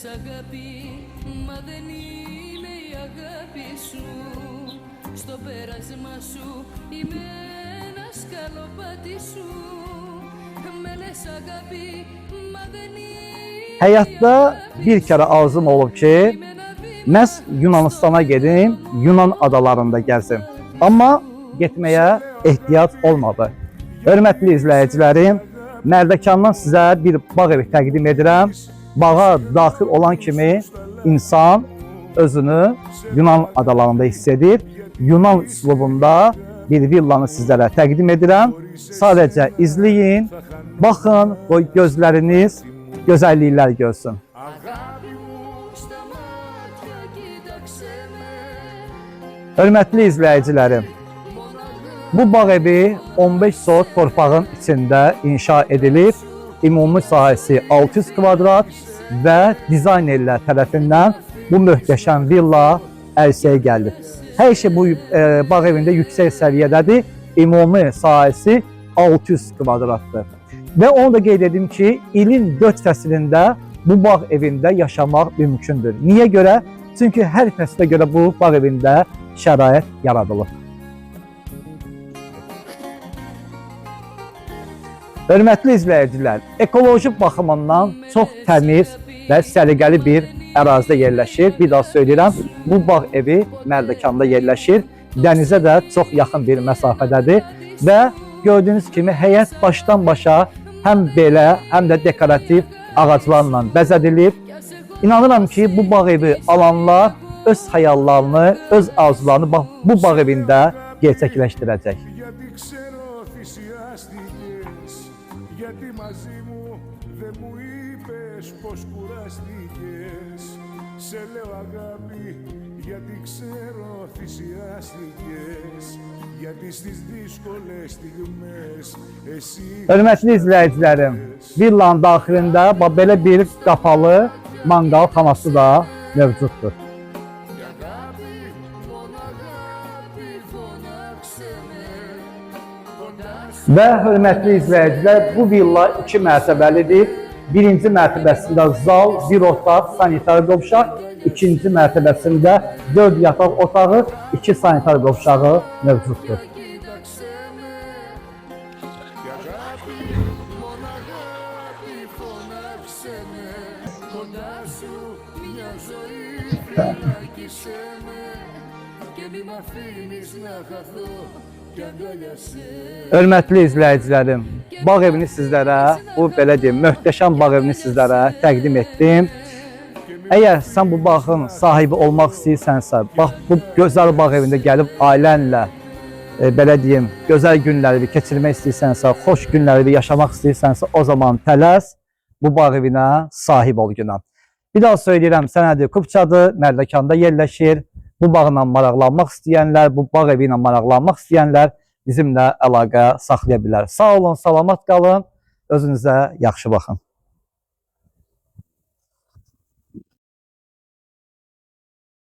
λες αγάπη, μα δεν είμαι η αγάπη σου. Στο πέρασμα σου είμαι ένα σκαλοπάτι σου. Με λες αγάπη, μα δεν είμαι. Həyatda bir kere arzum olub ki, məhz Yunanistan'a gedim, Yunan adalarında gəzim. Amma getməyə ehtiyac olmadı. Hörmətli izləyicilərim, Mərdəkandan sizə bir bağ evi təqdim edirəm. Bağa daxil olan kimi insan özünü Yunan adalarında hiss edir. Yunan üslubunda bir villanı sizlərə təqdim edirəm. Sadəcə izləyin, baxın, qoy gözləriniz gözəlliklər görsün. Hörmətli izləyicilərim, bu bağ evi 15 sot torpağın içində inşa edilib. Ümumi sahəsi 600 kvadrat və dizaynerlər tərəfindən bu möhtəşəm villa ərsəyə gəlib. Hər şey bu bağ evində yüksək səviyyədədir. Ümumi sahəsi 600 kvadratdır. Və onu da qeyd edim ki, ilin 4 fəslində bu bağ evində yaşamaq mümkündür. Niyə görə? Çünki hər fəslə görə bu bağ evində şərait yaradılıb. Hörmətli izləyicilər, ekoloji baxımından çox təmiz və səliqəli bir ərazidə yerləşir. Bir daha söyləyirəm, bu bağ evi Mərdəkanda yerləşir. Dənizə də çox yaxın bir məsafədədir və gördüyünüz kimi həyət başdan başa həm belə, həm də dekorativ ağaclarla bəzədilib. İnanıram ki, bu bağ evi alanlar öz xəyallarını, öz arzularını bu bağ evində gerçəkləşdirəcək. Γιατί μαζί μου δεν μου είπες πως κουράστηκες. Σε λέω αγάπη γιατί ξέρω θυσιάστηκες. Γιατί στις δύσκολες στιγμές εσύ... Hörmətli izləyicilərim, villanın daxilində belə bir qapalı mangal xanası da mövcuddur. Və hörmətli izləyicilər, bu villa 2 mərtəbəlidir. Birinci mərtəbəsində zal, bir otaq, sanitar qovşaq. İkinci mərtəbəsində 4 yataq otağı, 2 sanitar qovşağı mövcuddur. Hörmətli izləyicilərim, bağ evini sizlərə, bu belə deyim, möhtəşəm bağ evini sizlərə təqdim etdim. Əgər sən bu bağın sahibi olmaq istəyirsənsə, bax bu gözəl bağ evində gəlib ailənlə, belə deyim, gözəl günləri keçirmək istəyirsənsə, xoş günləri yaşamaq istəyirsənsə, o zaman tələs bu bağ evinə sahib ol günə. Bir daha söyləyirəm, Sənədi Kupçadır, Mərdəkanda yerləşir. Bu bağla maraqlanmaq istəyənlər, bu bağ evi ilə maraqlanmaq istəyənlər bizimlə əlaqə saxlaya bilər. Sağ olun, salamat qalın, özünüzə yaxşı baxın.